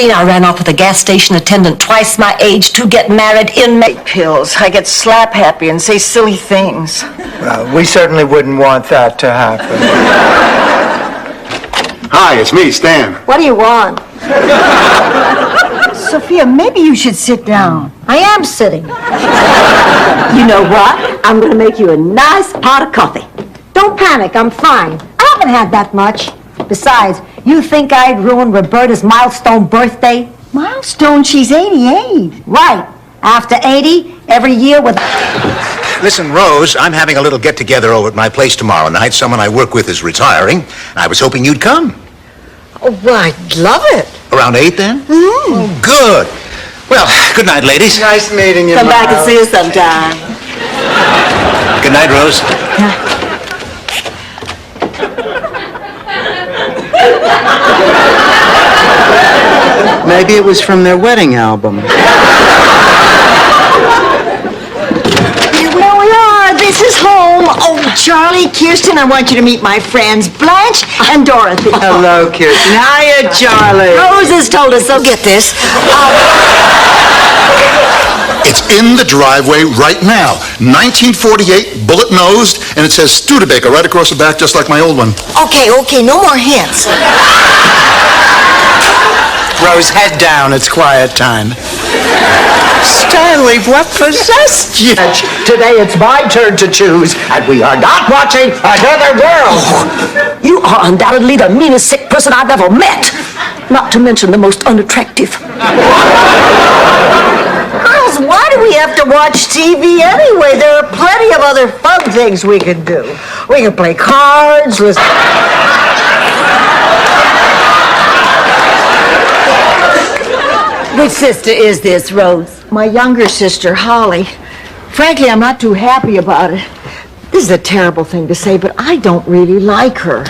I ran off with a gas station attendant twice my age to get married in May. Pills. I get slap happy and say silly things. Well, we certainly wouldn't want that to happen. Hi, it's me, Stan. What do you want? Sophia, maybe you should sit down. I am sitting. You know what? I'm going to make you a nice pot of coffee. Don't panic, I'm fine. I haven't had that much. Besides, you think I'd ruin Roberta's milestone birthday? Milestone? She's 88. Right. After 80, every year with... Listen, Rose, I'm having a little get-together over at my place tomorrow night. Someone I work with is retiring. I was hoping you'd come. Oh, well, I'd love it. Around 8, then? Oh, good. Well, good night, ladies. Nice meeting you, Come back and Miles. see us sometime. Good night, Rose. Maybe it was from their wedding album. Here we are. This is home. Oh, Charlie, Kirsten, I want you to meet my friends, Blanche and Dorothy. Hello, Kirsten. Hiya, Charlie. Rose has told us, so get this. It's in the driveway right now. 1948, bullet-nosed, and it says Studebaker right across the back, just like my old one. Okay, no more hints. Rose, head down. It's quiet time. Stanley, what possessed you? Today it's my turn to choose, and we are not watching Another World. You are undoubtedly the meanest sick person I've ever met. Not to mention the most unattractive. Girls, why do we have to watch TV anyway? There are plenty of other fun things we could do. We could play cards, listen... Which sister is this, Rose? My younger sister, Holly. Frankly, I'm not too happy about it. This is a terrible thing to say, but I don't really like her.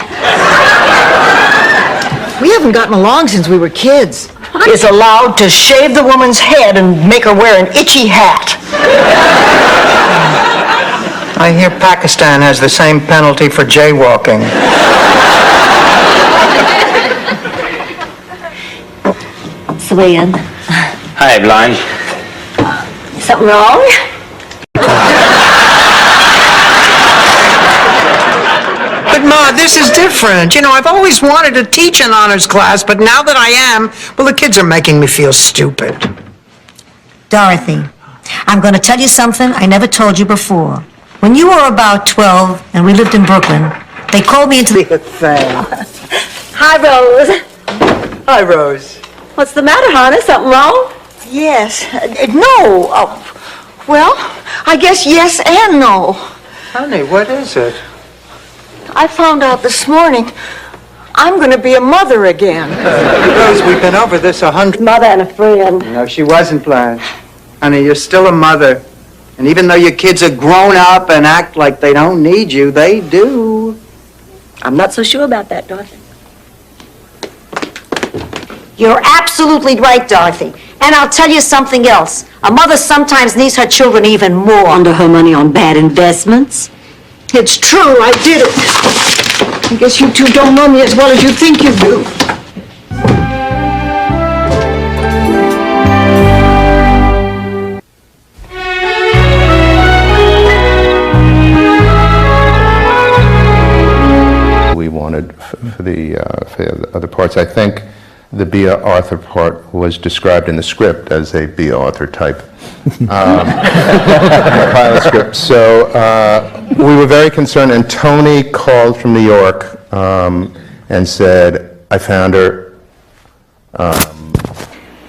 We haven't gotten along since we were kids. Is allowed to shave the woman's head and make her wear an itchy hat. I hear Pakistan has the same penalty for jaywalking. Swain. Hi, Blind. Something wrong? But, Ma, this is different. You know, I've always wanted to teach an honors class, but now that I am, well, the kids are making me feel stupid. Dorothy, I'm going to tell you something I never told you before. When you were about 12 and we lived in Brooklyn, they called me into the... Hi, Rose. Hi, Rose. What's the matter, honey? Something wrong? Yes. No. Well, I guess yes and no. Honey, what is it? I found out this morning I'm going to be a mother again. Rose, we've been over this 100... Mother and a friend. No, she wasn't, Blanche. Honey, you're still a mother. And even though your kids are grown up and act like they don't need you, they do. I'm not so sure about that, Dorothy. You're absolutely right, Dorothy. And I'll tell you something else. A mother sometimes needs her children even more. Under her money on bad investments. It's true, I did it. I guess you two don't know me as well as you think you do. We wanted for the other parts. I think the Bea Arthur part was described in the script as a Bea Arthur type pilot script. So we were very concerned, and Tony called from New York and said, I found her.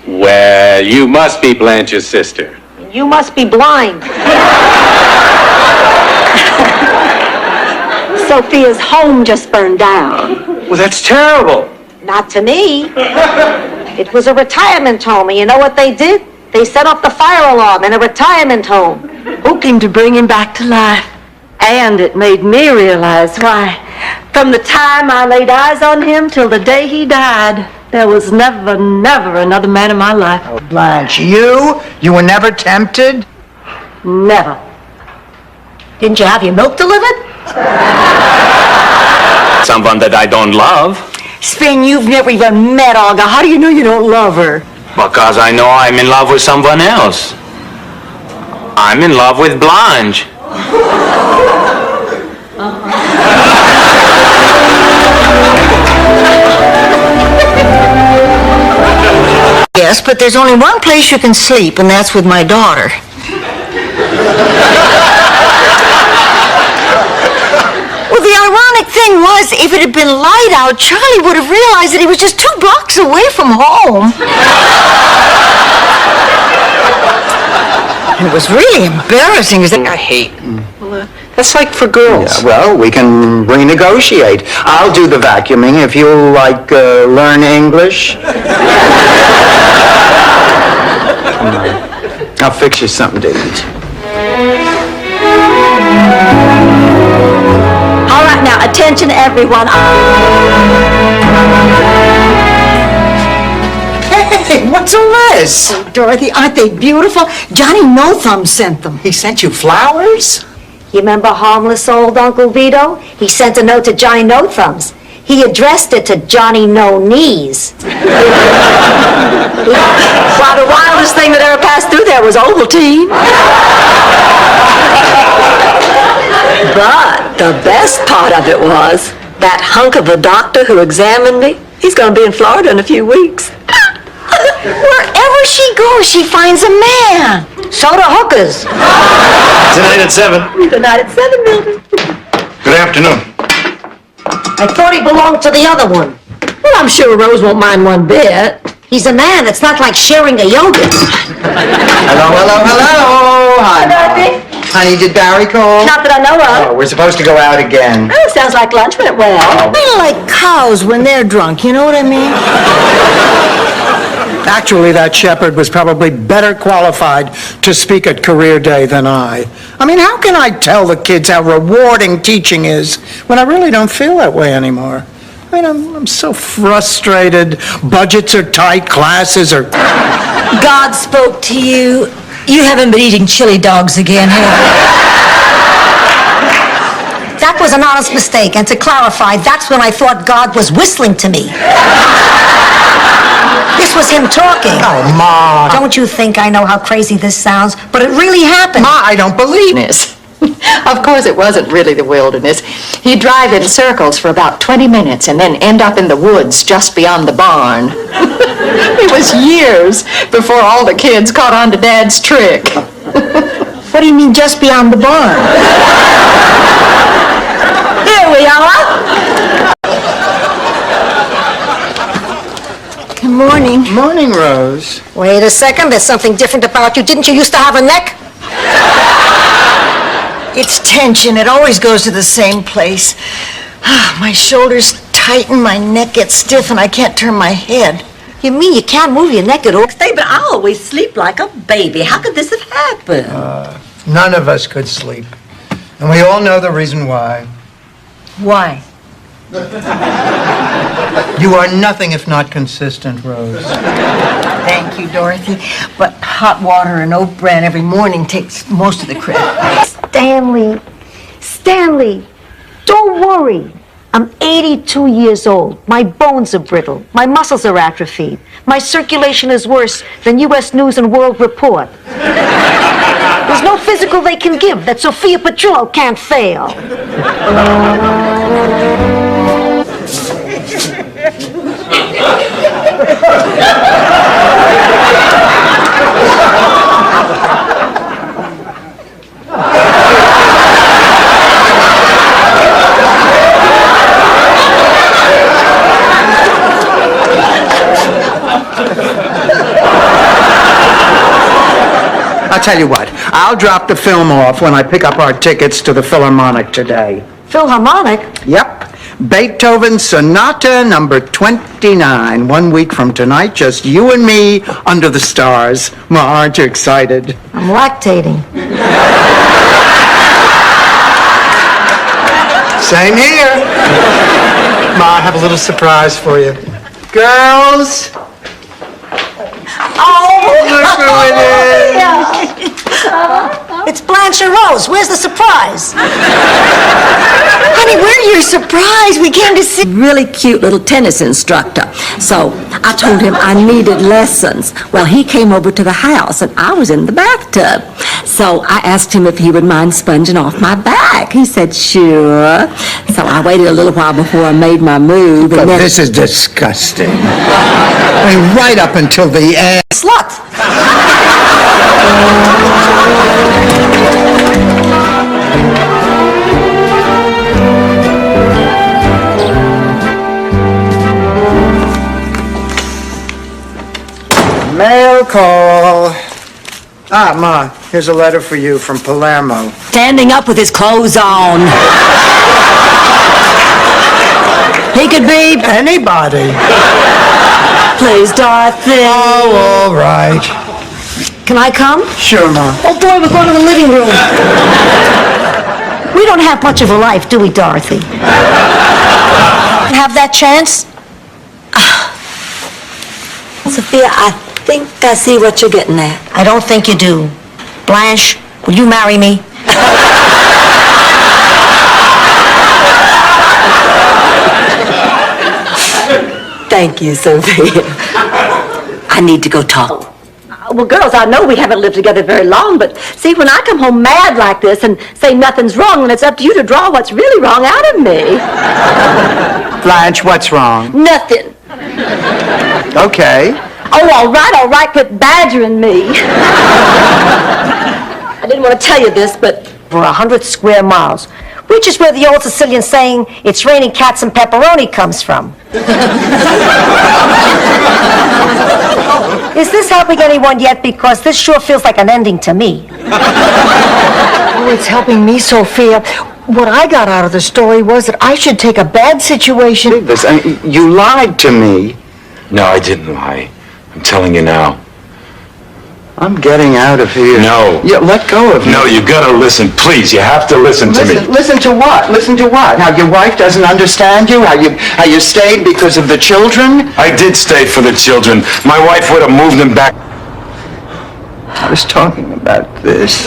Well, you must be Blanche's sister. You must be blind. Sophia's home just burned down. Well, that's terrible. Not to me. It was a retirement home, and you know what they did? They set off the fire alarm in a retirement home, hoping to bring him back to life. And it made me realize why, from the time I laid eyes on him till the day he died, there was never another man in my life. Oh, Blanche, you were never tempted? Never. Didn't you have your milk delivered? Someone that I don't love. Sven, you've never even met Olga. How do you know you don't love her? Because I know I'm in love with someone else. I'm in love with Blanche. Yes, but there's only one place you can sleep, and that's with my daughter. Well, the ironic thing was, if it had been light out, Charlie would have realized that he was just 2 blocks away from home. And it was really embarrassing. I hate. That's like for girls. Yeah, well, we can renegotiate. I'll do the vacuuming if you like learn English. I'll fix you something to eat. All right, now, attention everyone. Hey, what's all this? Dorothy, aren't they beautiful? Johnny No Thumb sent them. He sent you flowers? You remember harmless old Uncle Vito? He sent a note to Johnny No Thumbs. He addressed it to Johnny No Knees. Well, the wildest thing that ever passed through there was Ovaltine. But the best part of it was that hunk of a doctor who examined me. He's going to be in Florida in a few weeks. Wherever she goes, she finds a man. So do hookers. Tonight at 7. Good night at 7, Mildred. Good afternoon. I thought he belonged to the other one. Well, I'm sure Rose won't mind one bit. He's a man. It's not like sharing a yogurt. Hello. Hi. Dorothy. Honey, did Barry call? Not that I know of. Oh, we're supposed to go out again. Oh, sounds like lunch went well. They're like cows when they're drunk, you know what I mean? Actually, that shepherd was probably better qualified to speak at Career Day than I. I mean, how can I tell the kids how rewarding teaching is when I really don't feel that way anymore? I mean, I'm so frustrated. Budgets are tight, classes are... God spoke to you. You haven't been eating chili dogs again, have you? That was an honest mistake, and to clarify, that's when I thought God was whistling to me. This was him talking. Oh, Ma. Don't you think I know how crazy this sounds? But it really happened. Ma, I don't believe it. Of course, it wasn't really the wilderness. He'd drive in circles for about 20 minutes and then end up in the woods just beyond the barn. It was years before all the kids caught on to Dad's trick. What do you mean, just beyond the barn? Here we are. Good morning. Morning, Rose. Wait a second, there's something different about you. Didn't you used to have a neck? It's tension. It always goes to the same place. My shoulders tighten, my neck gets stiff, and I can't turn my head. You mean you can't move your neck at all? But I always sleep like a baby. How could this have happened? None of us could sleep. And we all know the reason why. Why? You are nothing if not consistent, Rose. Thank you, Dorothy. But hot water and oat bran every morning takes most of the credit. Stanley, don't worry. I'm 82 years old. My bones are brittle. My muscles are atrophied. My circulation is worse than U.S. News and World Report. There's no physical they can give that Sophia Petrillo can't fail. I'll tell you what, I'll drop the film off when I pick up our tickets to the Philharmonic today. Philharmonic? Yep. Beethoven Sonata number 29. 1 week from tonight, just you and me under the stars. Ma, aren't you excited? I'm lactating. Same here. Ma, I have a little surprise for you. Girls. Look who it is. It's Blanche and Rose. Where's the surprise? Honey, Honey, we're your surprise. We came to see... Really cute little tennis instructor. So I told him I needed lessons. Well, he came over to the house and I was in the bathtub. So I asked him if he would mind sponging off my back. He said, sure. So I waited a little while before I made my move. But And then... this is disgusting. I mean, right up until the end. Slut! Mail call. Ah, Ma, here's a letter for you from Palermo. Standing up with his clothes on. He could be... Anybody. Please, Dorothy. Oh, all right. Can I come? Sure, Ma. Oh, boy, we're going to the living room. We don't have much of a life, do we, Dorothy? Have that chance? Sophia, I think I see what you're getting at. I don't think you do. Blanche, will you marry me? Thank you, Sophia. I need to go talk. Well, girls, I know we haven't lived together very long, but see, when I come home mad like this and say nothing's wrong, then it's up to you to draw what's really wrong out of me. Blanche, what's wrong? Nothing. Okay. Oh, all right, quit badgering me. I didn't want to tell you this, but for 100 square miles, which is where the old Sicilian saying, it's raining cats and pepperoni comes from. Is this helping anyone yet? Because this sure feels like an ending to me. Oh, it's helping me, Sophia. What I got out of the story was that I should take a bad situation... You lied to me. No, I didn't lie. I'm telling you now. I'm getting out of here. No. Yeah, let go of me. No, you gotta listen. Please, you have to listen to me. Listen to what? Listen to what? How your wife doesn't understand you? How you stayed because of the children? I did stay for the children. My wife would have moved them back. I was talking about this.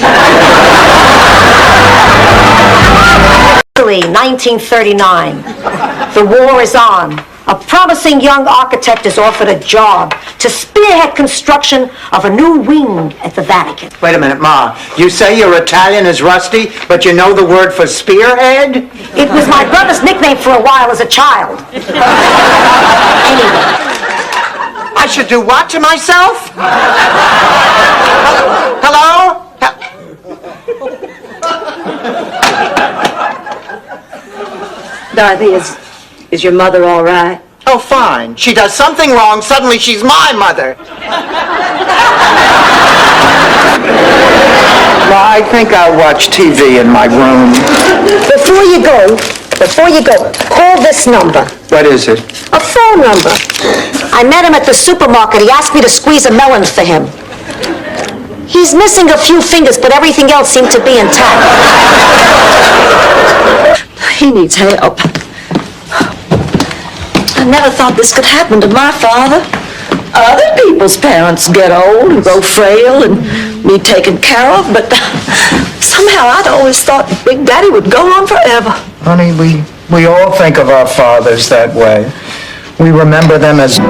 Italy, 1939. The war is on. A promising young architect is offered a job to spearhead construction of a new wing at the Vatican. Wait a minute, Ma. You say your Italian is rusty, but you know the word for spearhead? It was my brother's nickname for a while as a child. Anyway. I should do what to myself? Hello? Dorothy, is your mother all right? Oh, fine. She does something wrong, suddenly she's my mother. Well, I think I'll watch TV in my room. Before you go, call this number. What is it? A phone number. I met him at the supermarket. He asked me to squeeze a melon for him. He's missing a few fingers, but everything else seemed to be intact. He needs help. I never thought this could happen to my father. Other people's parents get old and grow frail and need taken care of, but somehow I'd always thought Big Daddy would go on forever. Honey, we all think of our fathers that way. We remember them as...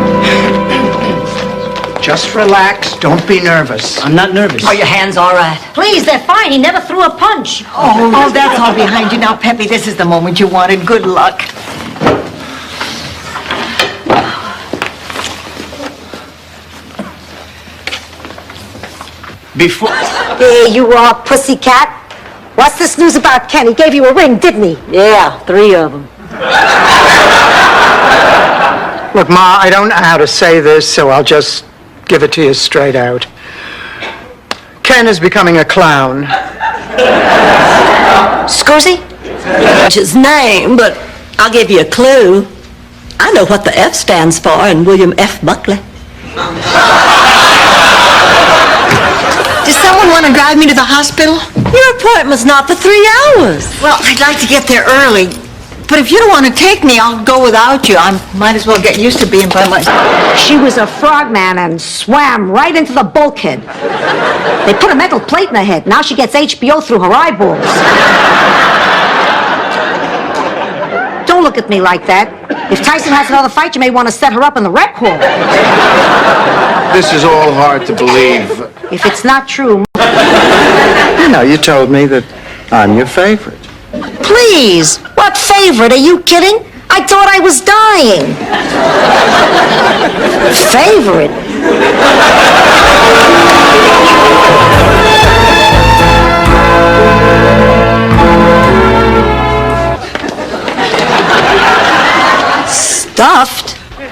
Just relax. Don't be nervous. I'm not nervous. Are your hands all right? Please, they're fine. He never threw a punch. Oh, that's all behind you now, Peppy. This is the moment you wanted. Good luck. Before... There you are, pussycat. What's this news about Ken? He gave you a ring, didn't he? Yeah, 3 of them. Look, Ma, I don't know how to say this, so I'll just give it to you straight out. Ken is becoming a clown. Scusi? That's his name, but I'll give you a clue. I know what the F stands for in William F. Buckley. Does someone want to drive me to the hospital? Your appointment's not for 3 hours. Well, I'd like to get there early. But if you don't want to take me, I'll go without you. I might as well get used to being by myself. She was a frogman and swam right into the bulkhead. They put a metal plate in her head. Now she gets HBO through her eyeballs. don't look at me like that. If Tyson has another fight, you may want to set her up in the rec hall. This is all hard to believe. If it's not true... You know, you told me that I'm your favorite. Please, what favorite? Are you kidding? I thought I was dying. Favorite? Stuffed? I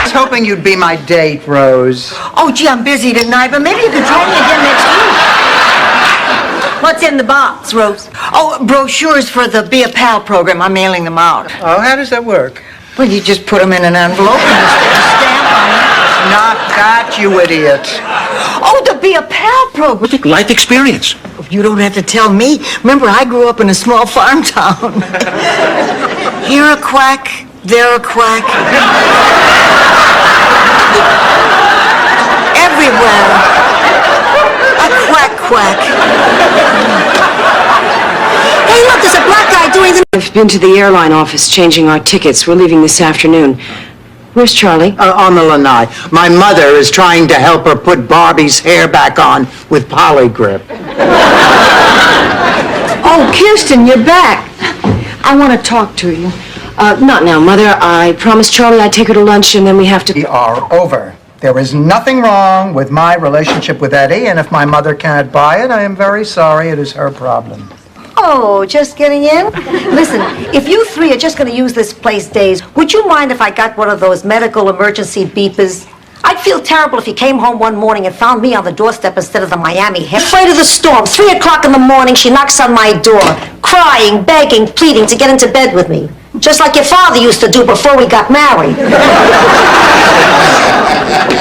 was hoping you'd be my date, Rose. Oh, gee, I'm busy tonight, but maybe you could join me again next week. What's in the box, Rose? Oh, brochures for the Be a Pal program. I'm mailing them out. Oh, how does that work? Well, you just put them in an envelope and you stick a stamp on it. Not that, you idiot. Oh, the Be a Pal program. Life experience. You don't have to tell me. Remember, I grew up in a small farm town. Here a quack, there a quack. Everywhere. A quack quack. Hey, look, there's a black guy doing the... I've been to the airline office changing our tickets. We're leaving this afternoon. Where's Charlie? On the lanai. My mother is trying to help her put Barbie's hair back on with Polygrip. Oh, Kirsten, you're back. I want to talk to you. Not now, Mother. I promised Charlie I'd take her to lunch, and then we have to... We are over. There is nothing wrong with my relationship with Eddie, and if my mother can't buy it, I am very sorry. It is her problem. Oh, just getting in? Listen, if you three are just going to use this place days, would you mind if I got one of those medical emergency beepers? I'd feel terrible if you came home one morning and found me on the doorstep instead of the Miami Herald. Afraid of the storm. 3 o'clock in the morning, she knocks on my door, crying, begging, pleading to get into bed with me. Just like your father used to do before we got married.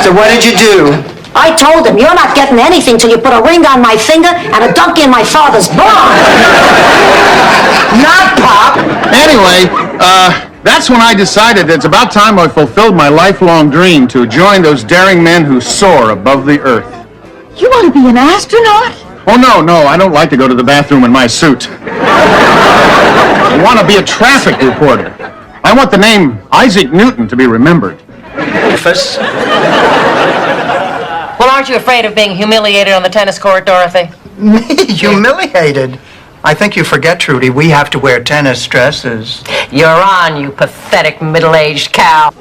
So what did you do? I told him, you're not getting anything till you put a ring on my finger and a donkey in my father's barn. Not Pop! Anyway, that's when I decided it's about time I fulfilled my lifelong dream to join those daring men who soar above the earth. You want to be an astronaut? Oh, no, I don't like to go to the bathroom in my suit. I want to be a traffic reporter. I want the name Isaac Newton to be remembered. Well, aren't you afraid of being humiliated on the tennis court, Dorothy? Me? Humiliated? I think you forget, Trudy, we have to wear tennis dresses. You're on, you pathetic middle-aged cow.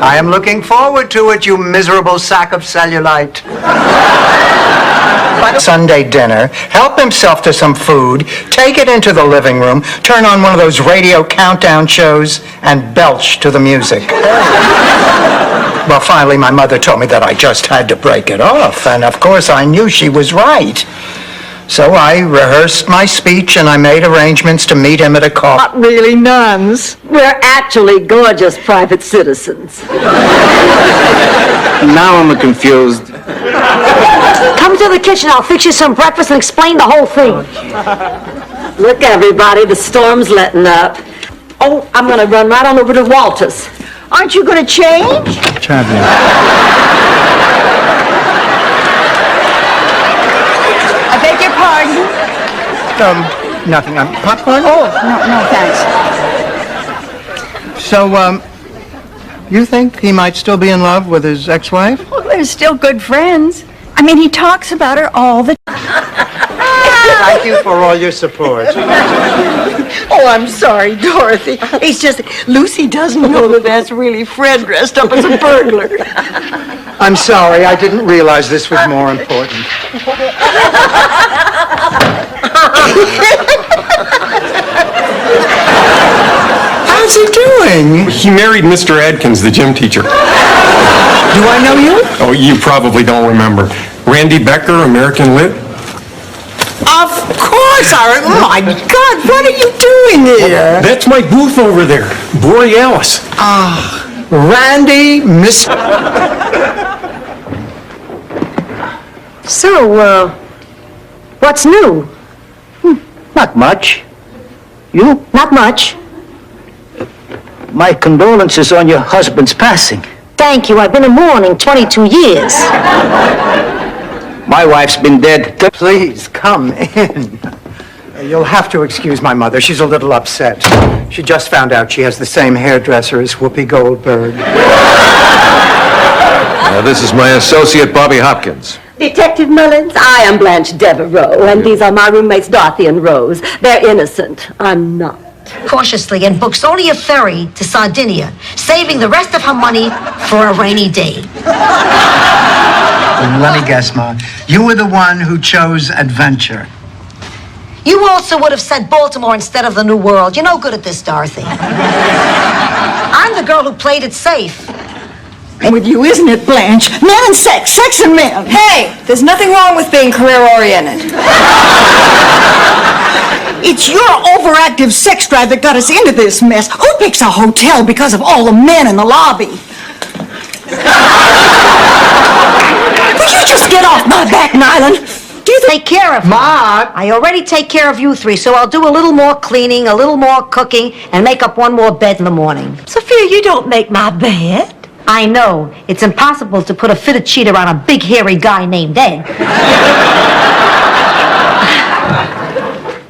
I am looking forward to it, you miserable sack of cellulite. Sunday dinner, help himself to some food, take it into the living room, turn on one of those radio countdown shows, and belch to the music. Well, finally, my mother told me that I just had to break it off, and of course I knew she was right. So I rehearsed my speech, and I made arrangements to meet him at a coffee. Not really nuns. We're actually gorgeous private citizens. Now I'm confused. Come to the kitchen, I'll fix you some breakfast and explain the whole thing. Look, everybody, the storm's letting up. Oh, I'm gonna run right on over to Walter's. Aren't you going to change? I beg your pardon? Nothing. Popcorn? Oh, no, thanks. So, you think he might still be in love with his ex-wife? Well, they're still good friends. I mean, he talks about her all the time. Thank you for all your support. Oh, I'm sorry, Dorothy. It's just Lucy doesn't know that that's really Fred dressed up as a burglar. I'm sorry, I didn't realize this was more important. How's he doing? He married Mr. Adkins, the gym teacher. Do I know you? Oh, you probably don't remember. Randy Becker, American Lit? Of course, oh my God, what are you doing here? That's my booth over there, Borealis. Randy, Miss... So, what's new? Not much. You? Not much. My condolences on your husband's passing. Thank you, I've been in mourning 22 years. My wife's been dead. Please, come in. You'll have to excuse my mother. She's a little upset. She just found out she has the same hairdresser as Whoopi Goldberg. This is my associate, Bobby Hopkins. Detective Mullins, I am Blanche Devereaux, and these are my roommates Dorothy and Rose. They're innocent. I'm not. Cautiously and books only a ferry to Sardinia, saving the rest of her money for a rainy day. Let me guess, Ma. You were the one who chose adventure. You also would have said Baltimore instead of the New World. You're no good at this, Dorothy. I'm the girl who played it safe. And with you, isn't it, Blanche? Men and sex, sex and men. Hey, there's nothing wrong with being career-oriented. It's your overactive sex drive that got us into this mess. Who picks a hotel because of all the men in the lobby? Will you just get off my back, Nyland? Do you take care of me? Ma! I already take care of you three, so I'll do a little more cleaning, a little more cooking, and make up one more bed in the morning. Sophia, you don't make my bed. I know. It's impossible to put a fitted sheet around a big, hairy guy named Ed.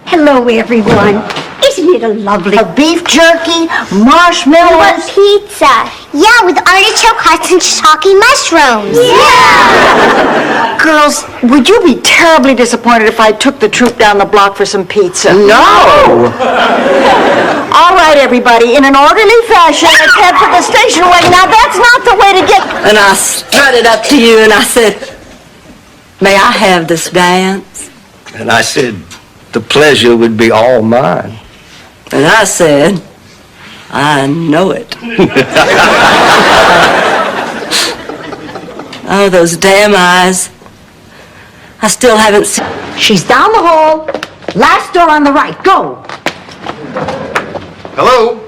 Hello, everyone. Isn't it a lovely... A beef jerky, marshmallows. Pizza. Yeah, with artichoke hearts and shiitake mushrooms. Yeah! Girls, would you be terribly disappointed if I took the troop down the block for some pizza? No! All right, everybody, in an orderly fashion, let's head for the station wagon. Now, that's not the way to get... And I strutted up to you and I said, may I have this dance? And I said, the pleasure would be all mine. And I said, I know it. Oh, those damn eyes. I still haven't seen... She's down the hall. Last door on the right. Go. Hello?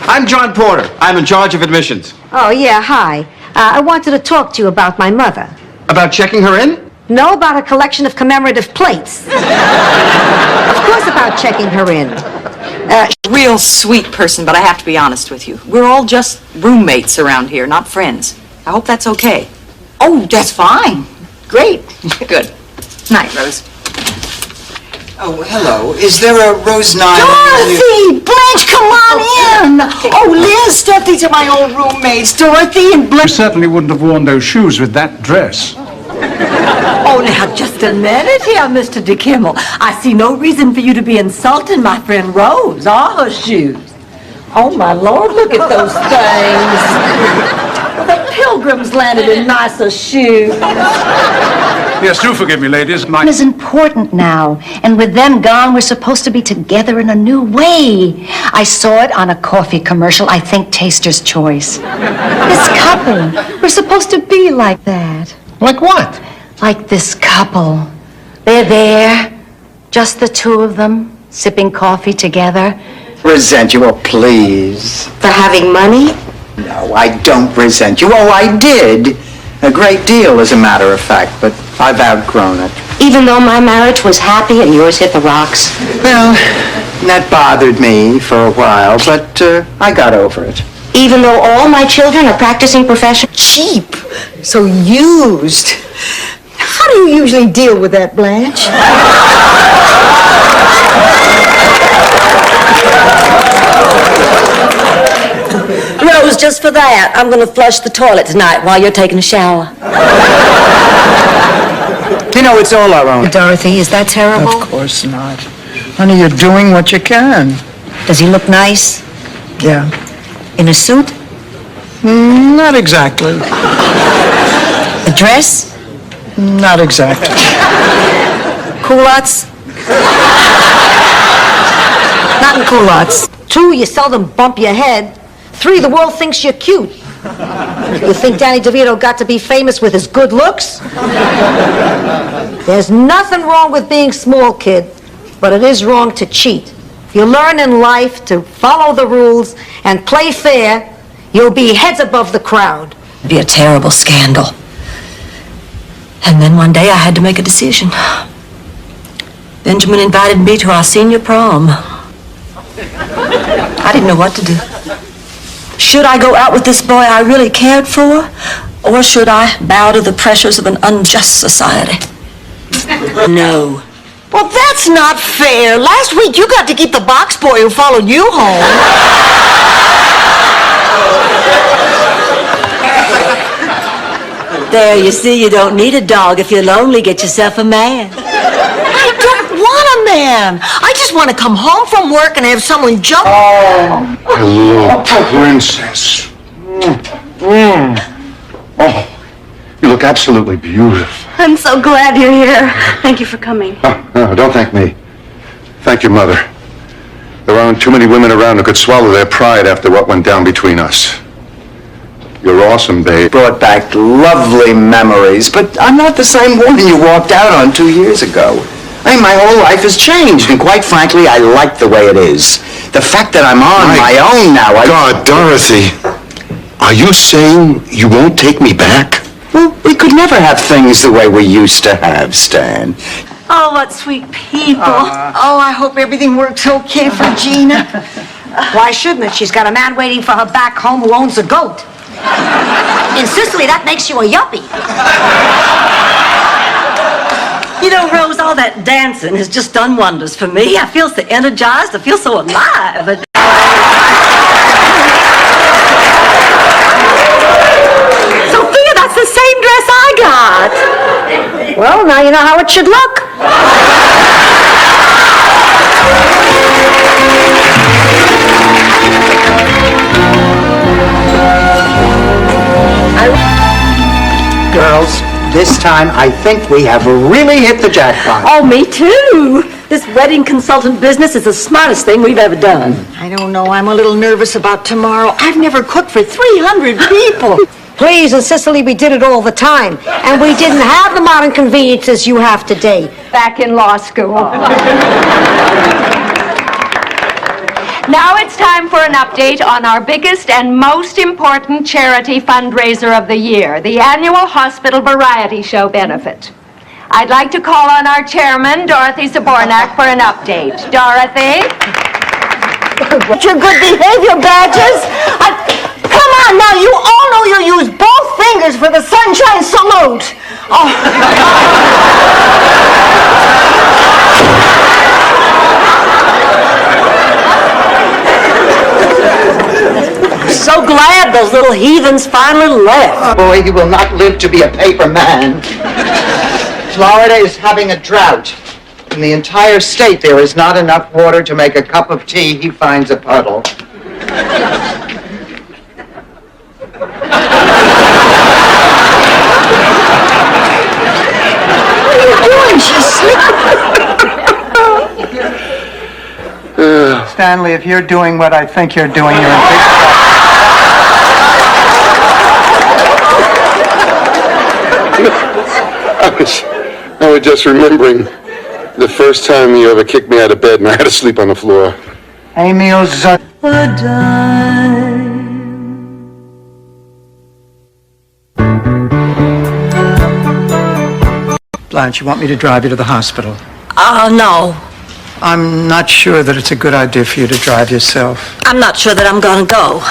I'm John Porter. I'm in charge of admissions. Oh, yeah, hi. I wanted to talk to you about my mother. About checking her in? No, about a collection of commemorative plates. Of course about checking her in. Real sweet person, but I have to be honest with you. We're all just roommates around here, not friends. I hope that's okay. Oh, that's fine. Great. Good. Night, Rose. Oh, hello. Is there a Rose Nyland? Dorothy! Blanche, come on in! Oh, Liz, Steph, these are my old roommates, Dorothy and Blanche. You certainly wouldn't have worn those shoes with that dress. Oh, now, just a minute here, Mr. DeKimmel. I see no reason for you to be insulting my friend Rose or her shoes. Oh, my Lord, look at those things. The Pilgrims landed in nicer shoes. Yes, do forgive me, ladies. Is important now, and with them gone, we're supposed to be together in a new way. I saw it on a coffee commercial, I think Taster's Choice. This couple, we're supposed to be like that. Like what? Like this couple. They're there, just the two of them, sipping coffee together. Resent you, oh, please. For having money? No, I don't resent you. Oh, I did. A great deal, as a matter of fact, but I've outgrown it. Even though my marriage was happy and yours hit the rocks? Well, that bothered me for a while, but I got over it. Even though all my children are practicing professional? Cheap, so used. How do you usually deal with that, Blanche? Rose, just for that, I'm going to flush the toilet tonight while you're taking a shower. You know, it's all our own. Dorothy, is that terrible? Of course not. Honey, you're doing what you can. Does he look nice? Yeah. In a suit? Not exactly. A dress? Not exactly. Culottes? Not in culottes. 2, you seldom bump your head. 3, the world thinks you're cute. You think Danny DeVito got to be famous with his good looks? There's nothing wrong with being small, kid, but it is wrong to cheat. If you learn in life to follow the rules and play fair, you'll be heads above the crowd. It'd be a terrible scandal. And then one day I had to make a decision. Benjamin invited me to our senior prom. I didn't know what to do. Should I go out with this boy I really cared for? Or should I bow to the pressures of an unjust society? No. Well, that's not fair. Last week you got to keep the box boy who followed you home. There, you see, you don't need a dog. If you're lonely, get yourself a man. I don't want a man. I just want to come home from work and have someone jump. Hello, princess. Oh, you look absolutely beautiful. I'm so glad you're here. Thank you for coming. Oh, no, don't thank me. Thank your mother. There aren't too many women around who could swallow their pride after what went down between us. You're awesome, babe. Brought back lovely memories, but I'm not the same woman you walked out on 2 years ago. I mean, my whole life has changed, and quite frankly, I like the way it is. The fact that I'm on my own now, God, Dorothy, are you saying you won't take me back? Well, we could never have things the way we used to have, Stan. Oh, what sweet people. Oh, I hope everything works okay for Gina. Why shouldn't it? She's got a man waiting for her back home who owns a goat. In Sicily, that makes you a yuppie. You know, Rose, all that dancing has just done wonders for me. I feel so energized. I feel so alive. Sophia, that's the same dress I got. Well, now you know how it should look. Girls, this time I think we have really hit the jackpot. Oh, me too. This wedding consultant business is the smartest thing we've ever done. I don't know. I'm a little nervous about tomorrow. I've never cooked for 300 people. Please, in Sicily, we did it all the time. And we didn't have the modern conveniences you have today. Back in law school. Now it's time for an update on our biggest and most important charity fundraiser of the year, the annual Hospital Variety Show benefit. I'd like to call on our chairman, Dorothy Zabornak, for an update. Dorothy? Get your good behavior badges. Come on now, you all know you use both fingers for the sunshine salute. So glad those little heathens finally left. Boy, he will not live to be a paper man. Florida is having a drought. In the entire state, there is not enough water to make a cup of tea. He finds a puddle. What are you doing? She's sleeping. Stanley, if you're doing what I think you're doing, you're in big trouble. I was just remembering the first time you ever kicked me out of bed and I had to sleep on the floor. Emil Zut. Blanche, you want me to drive you to the hospital? No. I'm not sure that it's a good idea for you to drive yourself. I'm not sure that I'm gonna go.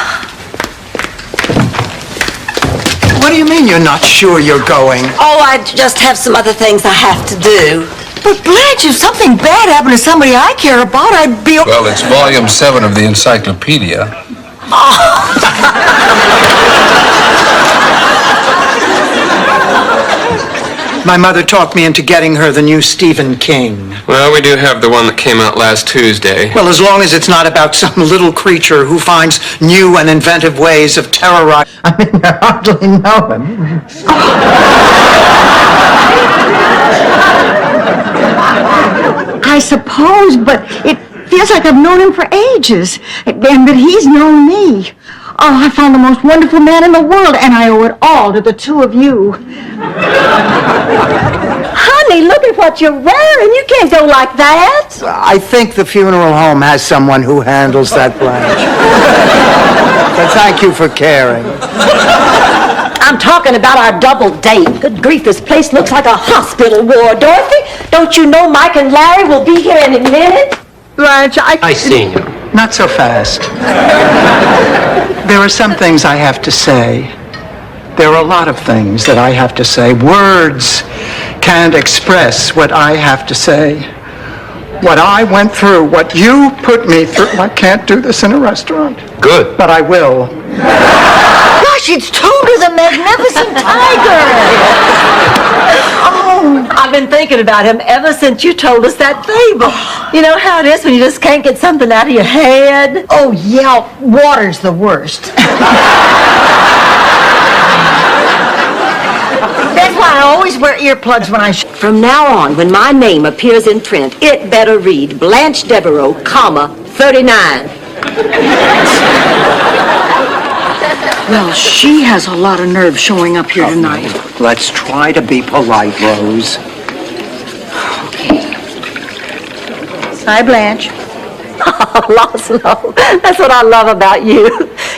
What do you mean you're not sure you're going? Oh, I just have some other things I have to do. But Blanche, if something bad happened to somebody I care about, I'd be... Well, it's volume 7 of the encyclopedia. My mother talked me into getting her the new Stephen King. Well, we do have the one that came out last Tuesday. Well, as long as it's not about some little creature who finds new and inventive ways of terrorizing... I mean, I hardly know him. I suppose, but it feels like I've known him for ages, and that he's known me. Oh, I found the most wonderful man in the world, and I owe it all to the two of you. Honey, look at what you're wearing. You can't go like that. I think the funeral home has someone who handles that, Blanche. But thank you for caring. I'm talking about our double date. Good grief, this place looks like a hospital ward. Dorothy, don't you know Mike and Larry will be here any minute? Blanche, I seen you. Not so fast. There are some things I have to say. There are a lot of things that I have to say. Words can't express what I have to say. What I went through, what you put me through. I can't do this in a restaurant. Good. But I will. Gosh, it's Tooter the Magnificent Tiger! Oh, I've been thinking about him ever since you told us that fable. You know how it is when you just can't get something out of your head? oh yeah, water's the worst. That's why I always wear earplugs when I From now on, when my name appears in print, it better read Blanche Devereaux, comma, 39. Well, she has a lot of nerve showing up here tonight. Let's try to be polite, Rose. Hi, Blanche. Oh, Laszlo, that's what I love about you.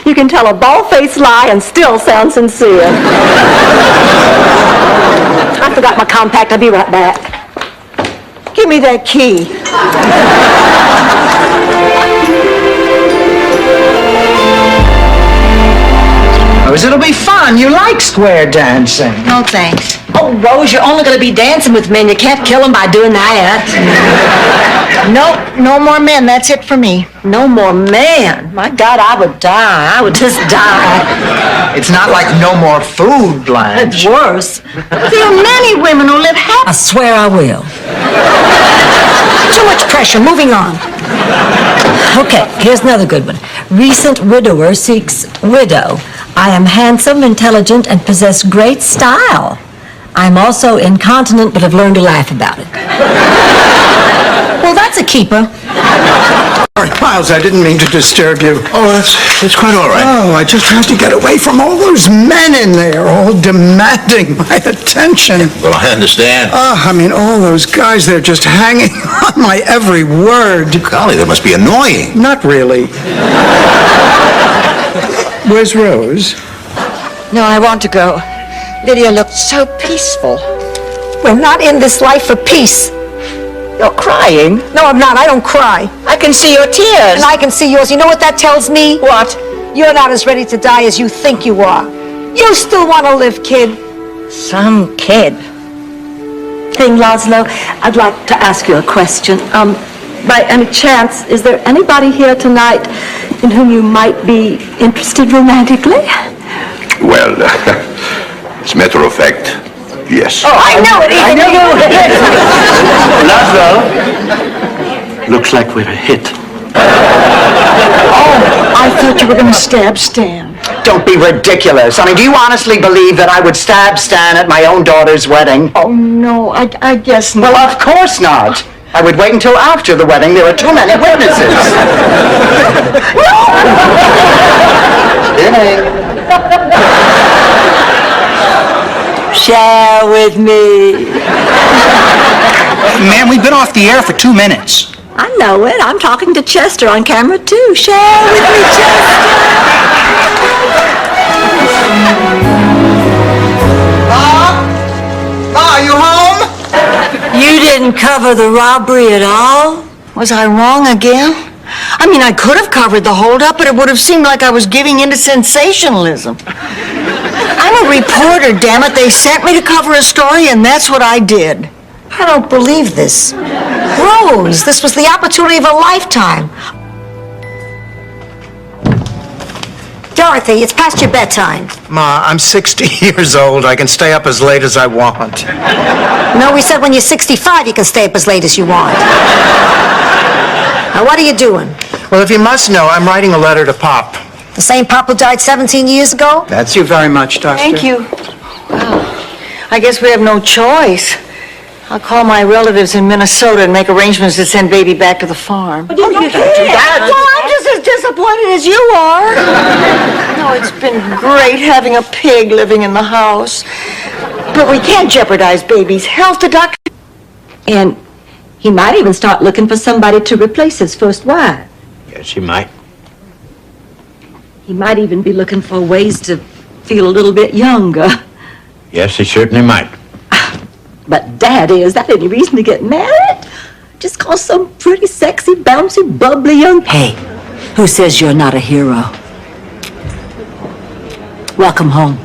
You can tell a bald-faced lie and still sound sincere. I forgot my compact. I'll be right back. Give me that key. Rose, it'll be fun. You like square dancing. No, thanks. Oh, Rose, you're only going to be dancing with men. You can't kill them by doing that. Nope, no more men. That's it for me. No more man. My God, I would die. I would just die. It's not like no more food, Blanche. It's worse. There are many women who live happy. I swear I will. Too much pressure. Moving on. Okay, here's another good one. Recent widower seeks widow. I am handsome, intelligent, and possess great style. I'm also incontinent, but have learned to laugh about it. Well, that's a keeper. Sorry, Miles, I didn't mean to disturb you. Oh, that's quite all right. Oh, I just had to get away from all those men in there, all demanding my attention. Well, I understand. I mean, all those guys, they're just hanging on my every word. Golly, that must be annoying. Not really. Where's Rose? No, I want to go. Lydia looked so peaceful. We're not in this life for peace. You're crying. No, I'm not. I don't cry. I can see your tears. And I can see yours. You know what that tells me? What? You're not as ready to die as you think you are. You still want to live, kid. Some kid. Hey, Laszlo, I'd like to ask you a question. By any chance, is there anybody here tonight in whom you might be interested romantically? Well, as a matter of fact, yes. Oh, I know it. I know Laszlo, looks like we're a hit. Oh, I thought you were going to stab Stan. Don't be ridiculous. I mean, do you honestly believe that I would stab Stan at my own daughter's wedding? Oh, no, I guess not. Well, of course not. I would wait until after the wedding. There are too many witnesses. Share with me. Man, we've been off the air for 2 minutes. I know it. I'm talking to Chester on camera, too. Share with me, Chester. Ma, are you home? You didn't cover the robbery at all? Was I wrong again? I mean, I could have covered the holdup, but it would have seemed like I was giving in to sensationalism. I'm a reporter, damn it. They sent me to cover a story, and that's what I did. I don't believe this. Rose, this was the opportunity of a lifetime. Dorothy, it's past your bedtime. Ma, I'm 60 years old. I can stay up as late as I want. No, we said when you're 65, you can stay up as late as you want. Now, what are you doing? Well, if you must know, I'm writing a letter to Pop. The same Pop who died 17 years ago? That's you very much, Doctor. Thank you. Well, I guess we have no choice. I'll call my relatives in Minnesota and make arrangements to send baby back to the farm. You can't do that. Well, I'm just as disappointed as you are. No, it's been great having a pig living in the house. But we can't jeopardize baby's health. The doctor... And he might even start looking for somebody to replace his first wife. Yes, he might. He might even be looking for ways to feel a little bit younger. Yes, he certainly might. But, Daddy, is that any reason to get married? Just cause some pretty sexy, bouncy, bubbly young... Hey, who says you're not a hero? Welcome home.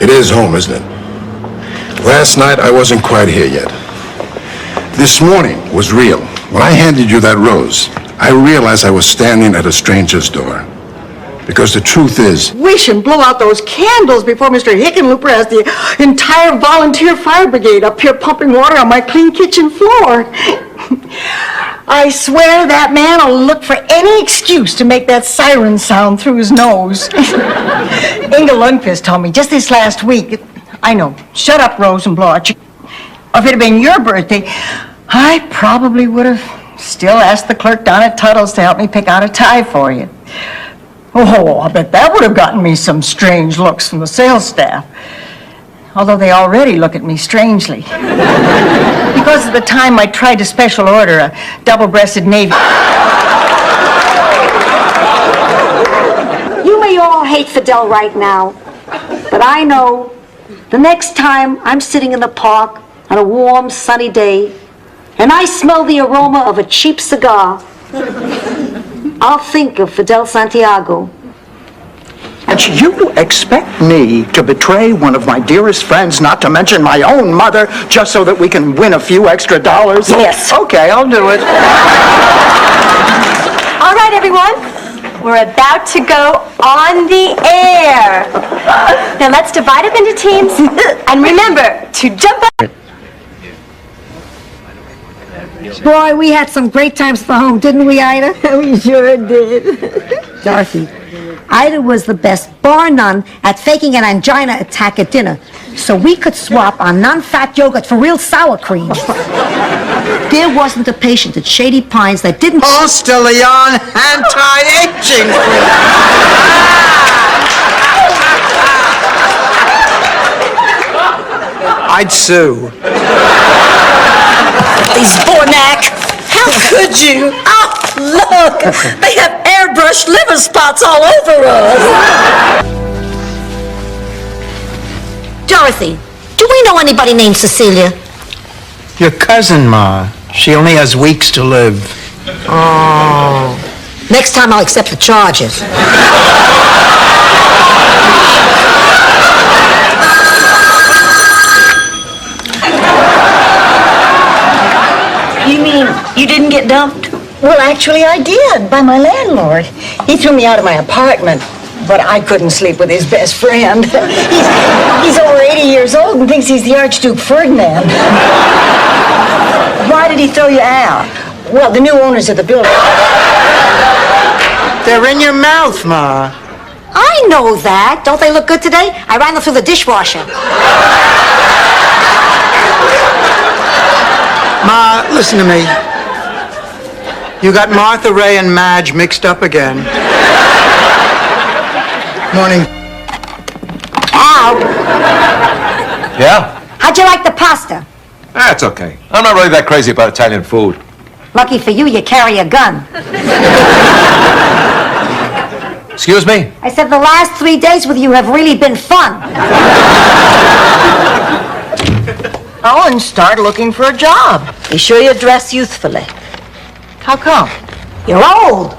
It is home, isn't it? Last night, I wasn't quite here yet. This morning was real. When I handed you that rose, I realized I was standing at a stranger's door. Because the truth is, We should blow out those candles before Mr. Hickenlooper has the entire volunteer fire brigade up here pumping water on my clean kitchen floor. I swear that man will look for any excuse to make that siren sound through his nose. Inga Lundqvist told me just this last week. I know, shut up, Rose, and blow out your... If it had been your birthday, I probably would have still asked the clerk down at Tuttle's to help me pick out a tie for you. Oh, I bet that would have gotten me some strange looks from the sales staff. Although they already look at me strangely. Because of the time I tried to special order a double-breasted navy. You may all hate Fidel right now, but I know the next time I'm sitting in the park on a warm, sunny day, and I smell the aroma of a cheap cigar, I'll think of Fidel Santiago. And you expect me to betray one of my dearest friends, not to mention my own mother, just so that we can win a few extra dollars? Yes. Okay, I'll do it. All right, everyone. We're about to go on the air. Now let's divide up into teams. And remember to jump up. Boy, we had some great times at the home, didn't we, Ida? We sure did. Dorothy, Ida was the best, bar none, at faking an angina attack at dinner, so we could swap our non-fat yogurt for real sour cream. There wasn't a patient at Shady Pines that didn't... Post-Leon anti-aging I'd sue. These Bornak, how could you? Oh, look, they have airbrushed liver spots all over us. Dorothy, do we know anybody named Cecilia? Your cousin, Ma. She only has weeks to live. Oh. Next time I'll accept the charges. You mean you didn't get dumped? Well, actually, I did, by my landlord. He threw me out of my apartment, but I couldn't sleep with his best friend. He's over 80 years old and thinks he's the Archduke Ferdinand. Why did he throw you out? Well, the new owners of the building... They're in your mouth, Ma. I know that. Don't they look good today? I ran them through the dishwasher. Ma, listen to me. You got Martha, Ray, and Madge mixed up again. Morning. Al, Yeah? how'd you like the pasta? That's okay. I'm not really that crazy about Italian food. Lucky for you, you carry a gun. Excuse me? I said the last 3 days with you have really been fun. Oh, and start looking for a job. Be sure you dress youthfully. How come? You're old.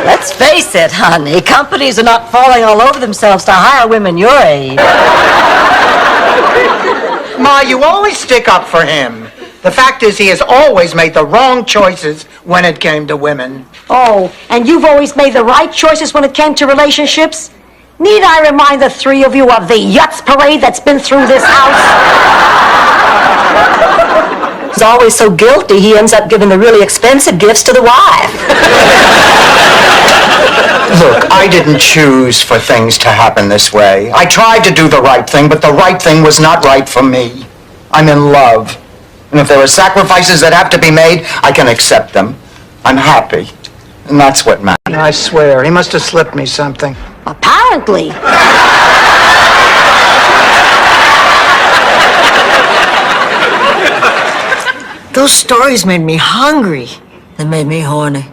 Let's face it, honey, companies are not falling all over themselves to hire women your age. Ma, you always stick up for him. The fact is, he has always made the wrong choices when it came to women. Oh, and you've always made the right choices when it came to relationships? Need I remind the three of you of the Yutz parade that's been through this house? He's always so guilty, he ends up giving the really expensive gifts to the wife. Look, I didn't choose for things to happen this way. I tried to do the right thing, but the right thing was not right for me. I'm in love. And if there are sacrifices that have to be made, I can accept them. I'm happy. And that's what matters. I swear, he must have slipped me something. Apparently. Those stories made me hungry. They made me horny.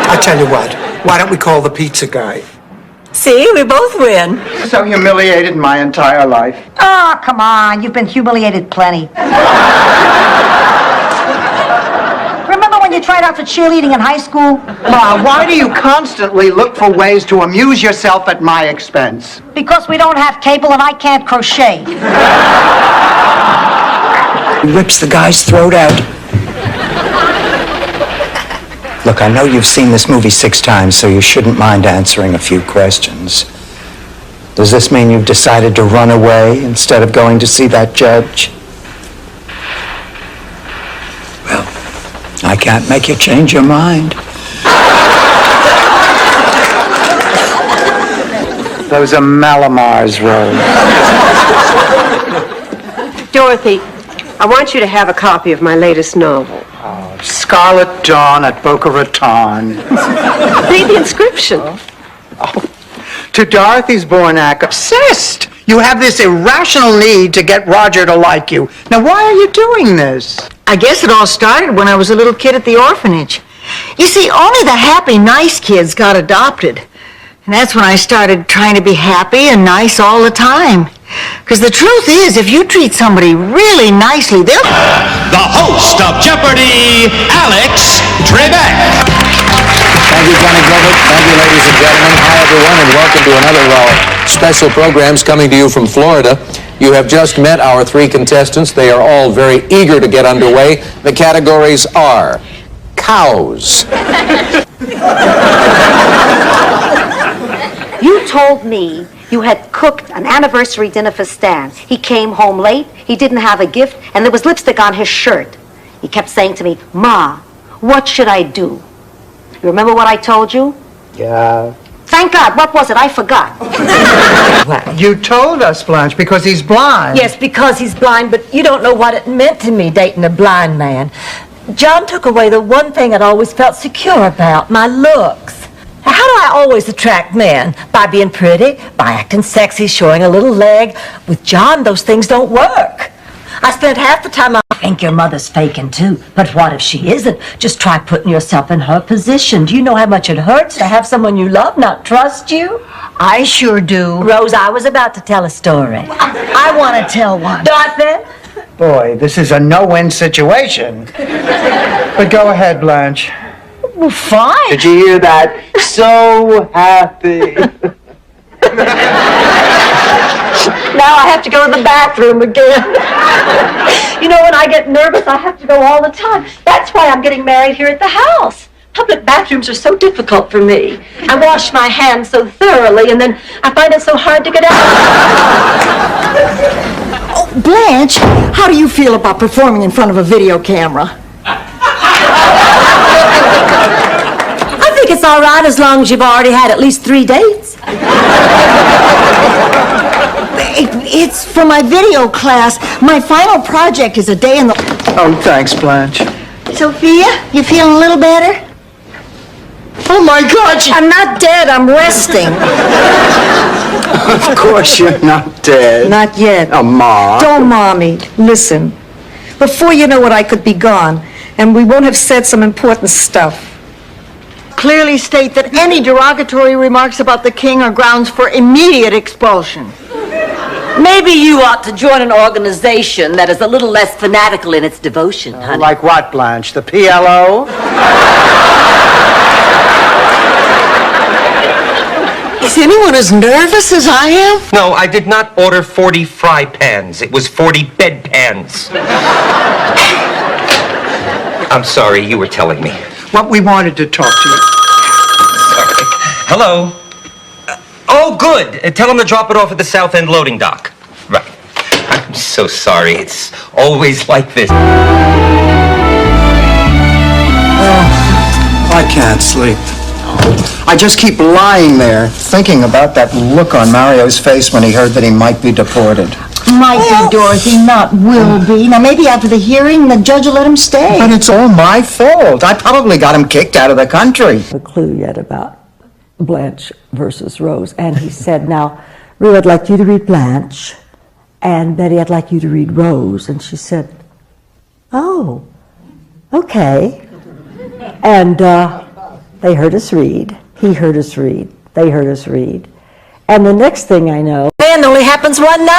I tell you what, why don't we call the pizza guy? See, we both win. So humiliated my entire life. Oh, come on. You've been humiliated plenty. you tried out for cheerleading in high school? Ma, why do you constantly look for ways to amuse yourself at my expense? Because we don't have cable and I can't crochet. He rips the guy's throat out. Look, I know you've seen this movie 6 times, so you shouldn't mind answering a few questions. Does this mean you've decided to run away instead of going to see that judge? Well, I can't make you change your mind. Those are Malamars, Rose. Dorothy, I want you to have a copy of my latest novel. Scarlet Dawn at Boca Raton. Read the inscription. To Dorothy's Bornak, obsessed. You have this irrational need to get Roger to like you. Now, why are you doing this? I guess it all started when I was a little kid at the orphanage. You see, only the happy, nice kids got adopted. And that's when I started trying to be happy and nice all the time. Because the truth is, if you treat somebody really nicely, they'll... The host of Jeopardy, Alex Trebek. Thank you, Johnny Gilbert. Thank you, ladies and gentlemen. Hi, everyone, and welcome to another of our special programs coming to you from Florida. You have just met our 3 contestants. They are all very eager to get underway. The categories are cows. You told me you had cooked an anniversary dinner for Stan. He came home late, he didn't have a gift, and there was lipstick on his shirt. He kept saying to me, Ma, what should I do? You remember what I told you? Yeah. Thank God, what was it? I forgot. You told us, Blanche, because he's blind. Yes, because he's blind, but you don't know what it meant to me dating a blind man. John took away the one thing I'd always felt secure about, my looks. How do I always attract men? By being pretty, by acting sexy, showing a little leg. With John, those things don't work. I spent half the time I think your mother's faking too. But what if she isn't? Just try putting yourself in her position. Do you know how much it hurts to have someone you love not trust you? I sure do. Rose, I was about to tell a story. I want to tell one. Dorothy? Boy, this is a no-win situation. But go ahead, Blanche. Well, fine. Did you hear that? So happy. Now I have to go to the bathroom again. You know, when I get nervous, I have to go all the time. That's why I'm getting married here at the house. Public bathrooms are so difficult for me. I wash my hands so thoroughly, and then I find it so hard to get out. Oh, Blanche, how do you feel about performing in front of a video camera? I think it's all right as long as you've already had at least 3 dates. It's for my video class. My final project is a day in the... Oh, thanks, Blanche. Sophia, you feeling a little better? Oh, my God, I'm not dead, I'm resting. Of course you're not dead. Not yet. Oh, Ma. Don't, Mommy. Listen. Before you know it, I could be gone, and we won't have said some important stuff. Clearly state that any derogatory remarks about the king are grounds for immediate expulsion. Maybe you ought to join an organization that is a little less fanatical in its devotion, honey. Like what, Blanche? The PLO? Is anyone as nervous as I am? No, I did not order 40 fry pans. It was 40 bedpans. I'm sorry, you were telling me. What we wanted to talk to you. Sorry. Hello. Oh, good. Tell them to drop it off at the South End loading dock. Right. I'm so sorry. It's always like this. I can't sleep. I just keep lying there, thinking about that look on Mario's face when he heard that he might be deported. Might be, Dorothy, not will be. Now, maybe after the hearing, the judge will let him stay. But it's all my fault. I probably got him kicked out of the country. A clue yet about Blanche versus Rose. And he said, now, Rue, I'd like you to read Blanche, and Betty, I'd like you to read Rose. And she said, oh, okay. And they heard us read. He heard us read. They heard us read. And the next thing I know, Man only happens one night.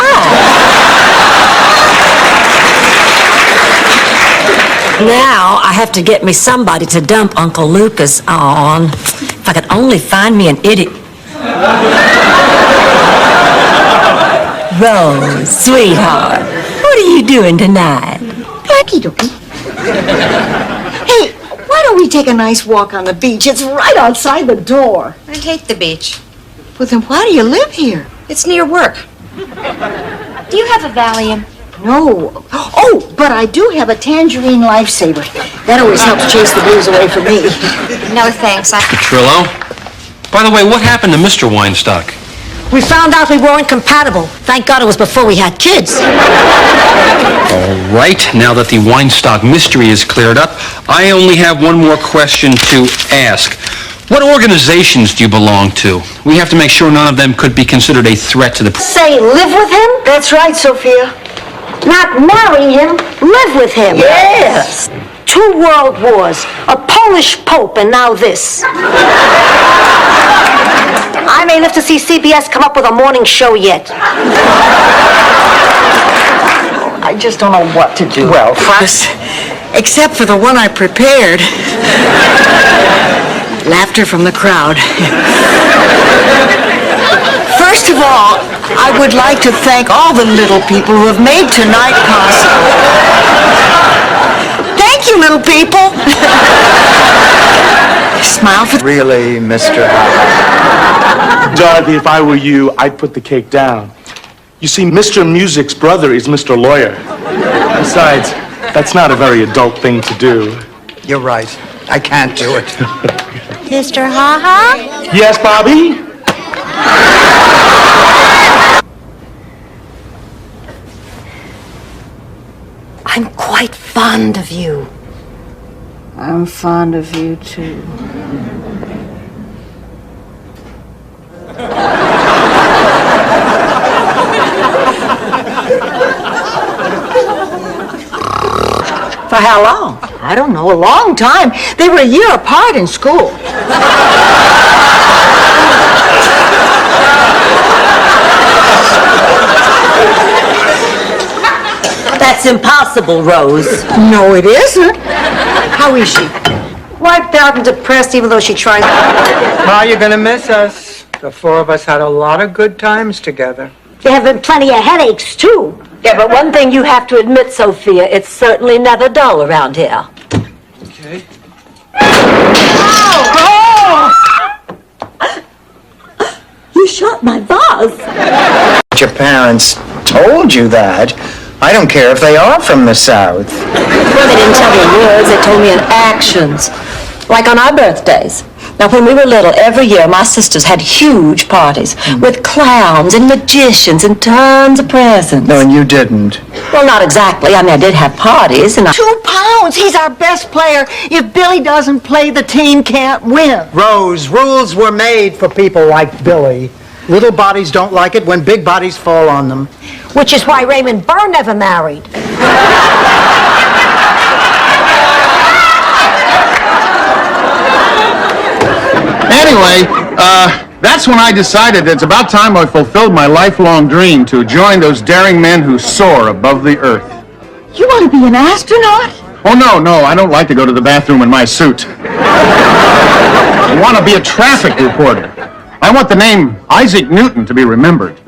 Now I have to get me somebody to dump Uncle Lucas on. If I could only find me an idiot. Rose, sweetheart, what are you doing tonight? Okie dokie. Hey, why don't we take a nice walk on the beach? It's right outside the door. I hate the beach. Well, then why do you live here? It's near work. Do you have a Valium? No. Oh, but I do have a Tangerine Lifesaver. That always helps chase the blues away from me. No, thanks. Petrillo? By the way, what happened to Mr. Weinstock? We found out we weren't compatible. Thank God it was before we had kids. All right, now that the Weinstock mystery is cleared up, I only have one more question to ask. What organizations do you belong to? We have to make sure none of them could be considered a threat to the... Say, live with him? That's right, Sophia. Not marry him, live with him. Yes. 2 world wars, a Polish pope, and now this. I may live to see CBS come up with a morning show yet. I just don't know what to do. Well, Except for the one I prepared. Laughter from the crowd. First of all, I would like to thank all the little people who have made tonight possible. Thank you, little people. Smile for... Really, Mr. Dorothy, if I were you, I'd put the cake down. You see, Mr. Music's brother is Mr. Lawyer. Besides, that's not a very adult thing to do. You're right. I can't do it. Mr. Ha-Ha? Yes, Bobby? I'm quite fond of you. I'm fond of you, too. For how long? I don't know, a long time. They were a year apart in school. That's impossible, Rose. No, it isn't. How is she? Wiped out and depressed even though she tries. Ma, you're gonna miss us. The 4 of us had a lot of good times together. There have been plenty of headaches, too. Yeah, but one thing you have to admit, Sophia, it's certainly never dull around here. Okay. You shot my vase. Your parents told you that. I don't care if they are from the South. Well, they didn't tell me in words, they told me in actions. Like on our birthdays. Now, when we were little, every year my sisters had huge parties with clowns and magicians and tons of presents. No, and you didn't. Well, not exactly. I mean, I did have parties and £2. He's our best player. If Billy doesn't play, the team can't win. Rose, rules were made for people like Billy. Little bodies don't like it when big bodies fall on them. Which is why Raymond Burr never married. Anyway, that's when I decided it's about time I fulfilled my lifelong dream to join those daring men who soar above the earth. You want to be an astronaut? Oh, no, I don't like to go to the bathroom in my suit. I want to be a traffic reporter. I want the name Isaac Newton to be remembered.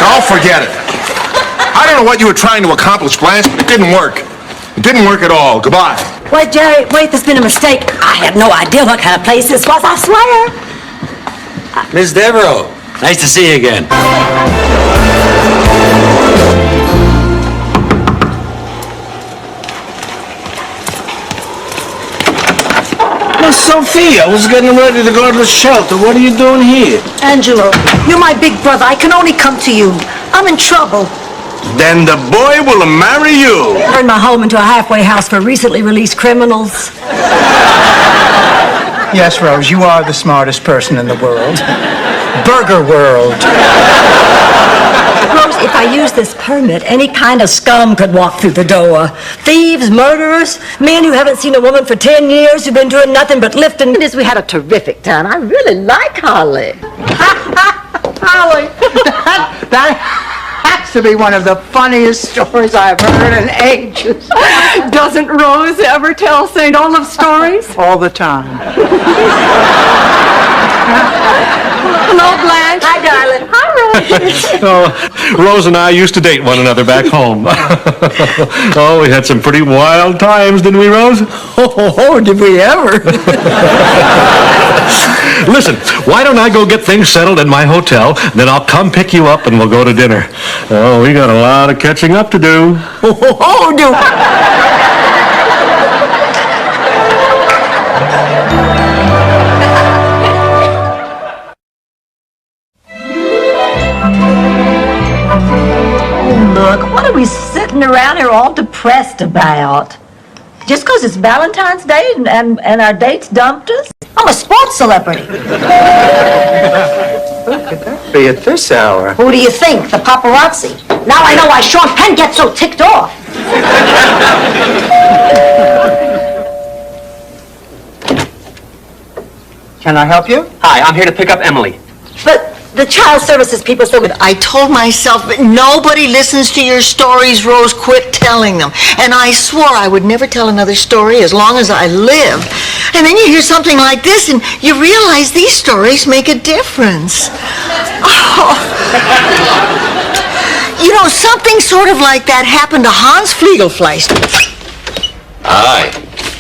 Oh, forget it. I don't know what you were trying to accomplish, Blanche, but it didn't work. It didn't work at all. Goodbye. Wait, Jerry, wait, there's been a mistake. I had no idea what kind of place this was, I swear. Miss Devereaux, nice to see you again. Well, Sophia, I was getting ready to go to the shelter. What are you doing here? Angelo, you're my big brother. I can only come to you. I'm in trouble. Then the boy will marry you. Turned my home into a halfway house for recently released criminals. Yes, Rose, you are the smartest person in the world. Burger world. Rose, if I use this permit, any kind of scum could walk through the door. Thieves, murderers, men who haven't seen a woman for 10 years, who've been doing nothing but lifting. We had a terrific time. I really like Holly. Holly, that has to be one of the funniest stories I've heard in ages. Doesn't Rose ever tell St. Olaf stories? All the time. Hello, Blanche. Hi, darling. Hi, Rose. Oh, Rose and I used to date one another back home. Oh, we had some pretty wild times, didn't we, Rose? Oh, did we ever? Listen, why don't I go get things settled in my hotel, then I'll come pick you up and we'll go to dinner. Oh, we got a lot of catching up to do. Oh, do. Look, what are we sitting around here all depressed about? Just 'cause it's Valentine's Day and our dates dumped us? I'm a sports celebrity. Be at this hour. Who do you think? The paparazzi. Now I know why Sean Penn gets so ticked off. Can I help you? Hi, I'm here to pick up Emily. But the child services people said I told myself that nobody listens to your stories, Rose. Quit telling them. And I swore I would never tell another story as long as I live. And then you hear something like this and you realize these stories make a difference. Oh. You know, something sort of like that happened to Hans Fliegelfleisch. Hi.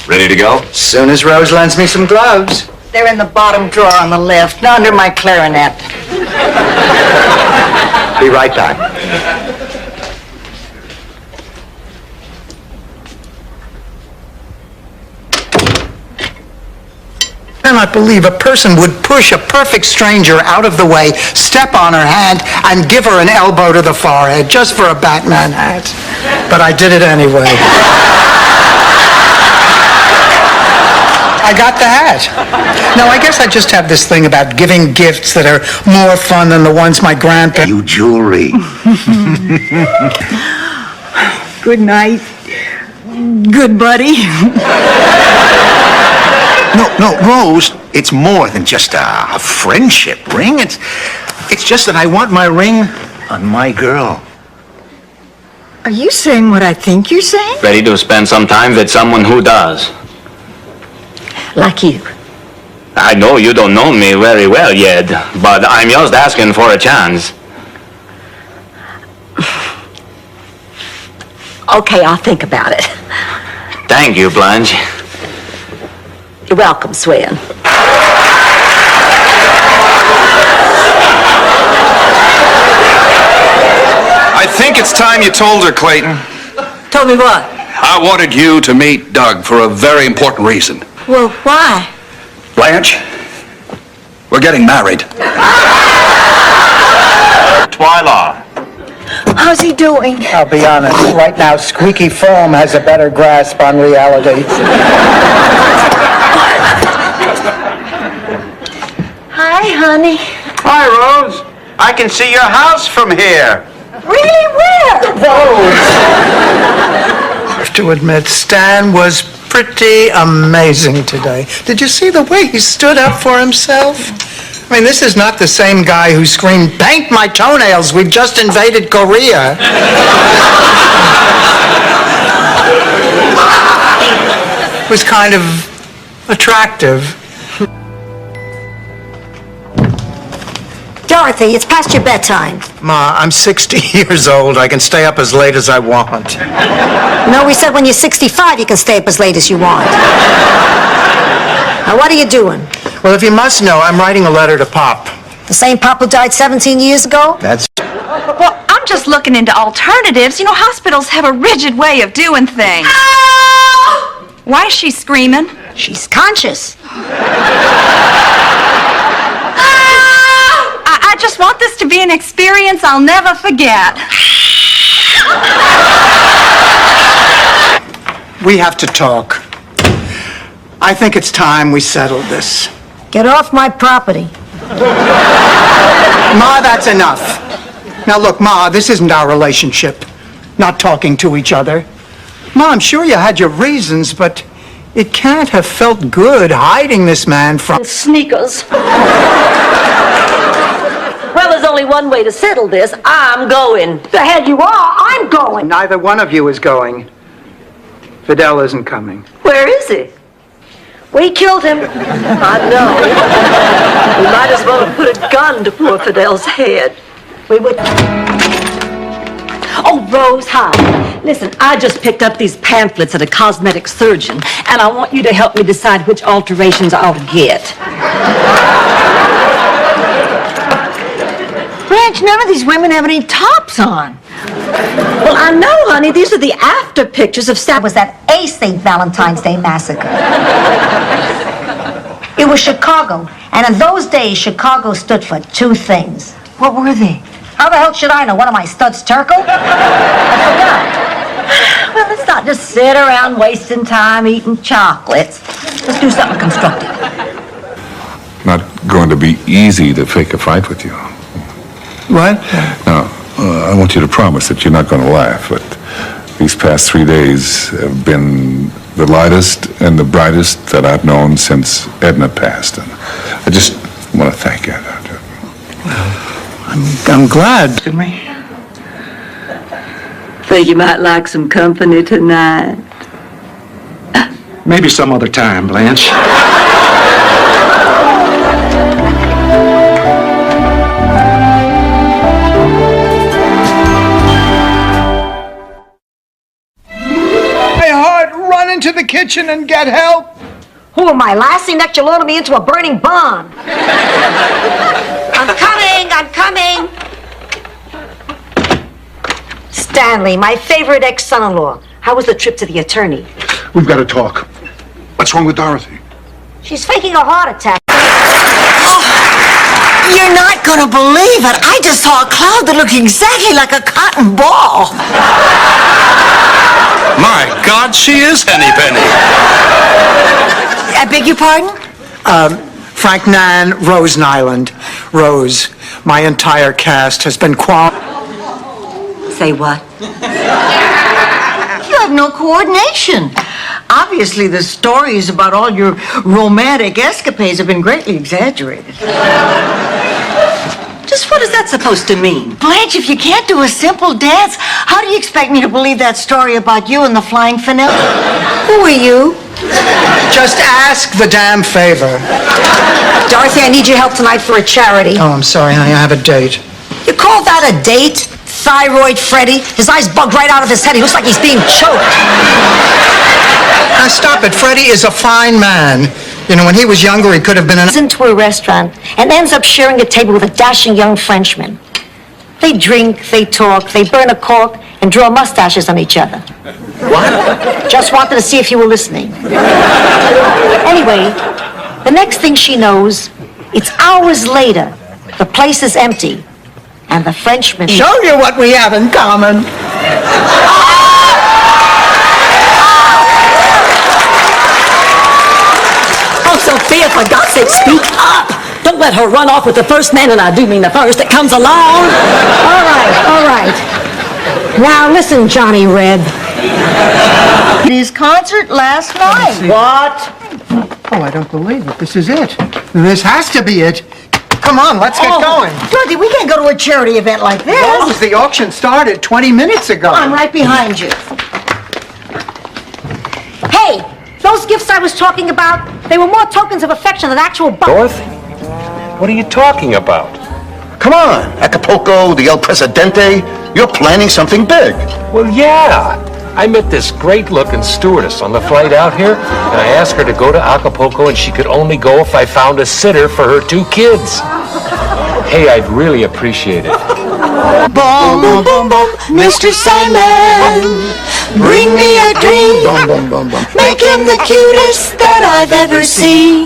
Ready to go? Soon as Rose lends me some gloves. They're in the bottom drawer on the left, under my clarinet. Be right back. I cannot believe a person would push a perfect stranger out of the way, step on her hand, and give her an elbow to the forehead just for a Batman hat. But I did it anyway. I got the hat. No, I guess I just have this thing about giving gifts that are more fun than the ones my grandpa... You jewelry. Good night. Good buddy. No, Rose, it's more than just a friendship ring. It's just that I want my ring on my girl. Are you saying what I think you're saying? Ready to spend some time with someone who does. Like you. I know you don't know me very well yet, but I'm just asking for a chance. Okay, I'll think about it. Thank you, Blanche. You're welcome, Swan. I think it's time you told her, Clayton. Told me what? I wanted you to meet Doug for a very important reason. Well, why? Blanche, we're getting married. Twyla. How's he doing? I'll be honest, right now Squeaky Foam has a better grasp on reality. Hi, honey. Hi, Rose. I can see your house from here. Really? Where? I have to admit, Stan was pretty amazing today. Did you see the way he stood up for himself? I mean, this is not the same guy who screamed, "Paint my toenails, we've just invaded Korea." It was kind of attractive. Dorothy, it's past your bedtime. Ma, I'm 60 years old. I can stay up as late as I want. No, we said when you're 65, you can stay up as late as you want. Now, what are you doing? Well, if you must know, I'm writing a letter to Pop. The same Pop who died 17 years ago? That's... Well, I'm just looking into alternatives. You know, hospitals have a rigid way of doing things. Why is she screaming? She's conscious. I just want this to be an experience I'll never forget. We have to talk. I think it's time we settled this. Get off my property. Ma, that's enough. Now look, Ma, this isn't our relationship. Not talking to each other. Ma, I'm sure you had your reasons, but it can't have felt good hiding this man from... Sneakers. Well, there's only one way to settle this. I'm going. The hell you are. I'm going. Neither one of you is going. Fidel isn't coming. Where is he? We killed him. I know. We might as well have put a gun to poor Fidel's head. We would... Oh, Rose, hi. Listen, I just picked up these pamphlets at a cosmetic surgeon, and I want you to help me decide which alterations I'll get. Blanche, none of these women have any tops on. Well, I know, honey. These are the after pictures of That was that A St. Valentine's Day massacre. It was Chicago, and in those days, Chicago stood for two things. What were they? How the hell should I know? One of my studs Turkle? I forgot. Well, let's not just sit around wasting time eating chocolates. Let's do something constructive. Not going to be easy to fake a fight with you. What? Now, I want you to promise that you're not going to laugh, but these past 3 days have been the lightest and the brightest that I've known since Edna passed. And I just want to thank you. I'm glad. Didn't we? Think you might like some company tonight? Maybe some other time, Blanche. Run into the kitchen and get help. Who am I, Lassie? Next you'll order me into a burning barn. I'm coming. Stanley, my favorite ex-son-in-law. How was the trip to the attorney? We've got to talk. What's wrong with Dorothy? She's faking a heart attack. You're not gonna believe it. I just saw a cloud that looked exactly like a cotton ball. My God, she is Henny Penny. I beg your pardon? Frank Nan, Rose Nyland. Rose, my entire cast has been Say what? You have no coordination. Obviously, the stories about all your romantic escapades have been greatly exaggerated. Just what is that supposed to mean? Blanche, if you can't do a simple dance, how do you expect me to believe that story about you and the flying Fennel? Who are you? Just ask the damn favor. Dorothy, I need your help tonight for a charity. Oh, I'm sorry, honey. I have a date. You call that a date? Thyroid Freddy? His eyes bugged right out of his head. He looks like he's being choked. Now, stop it. Freddie is a fine man. You know, when he was younger, he could have been into a restaurant and ends up sharing a table with a dashing young Frenchman. They drink, they talk, they burn a cork, and draw mustaches on each other. What? Just wanted to see if you were listening. Anyway, the next thing she knows, it's hours later. The place is empty. And the Frenchman... Show you what we have in common. Oh, Sophia, for God's sake, speak up! Don't let her run off with the first man, and I do mean the first, that comes along. All right. Now listen, Johnny Red. His concert last night. What? Oh, I don't believe it. This is it. This has to be it. Come on, let's get going. Dorothy, we can't go to a charity event like this. Rose, the auction started 20 minutes ago. I'm right behind you. Hey, those gifts I was talking about, they were more tokens of affection than actual... Dorothy, what are you talking about? Come on, Acapulco, the El Presidente. You're planning something big. Well, yeah. I met this great-looking stewardess on the flight out here, and I asked her to go to Acapulco, and she could only go if I found a sitter for her 2 kids. Hey, I'd really appreciate it. Boom, boom, boom, boom, Mr. Simon, bring me a dream. Make him the cutest that I've ever seen.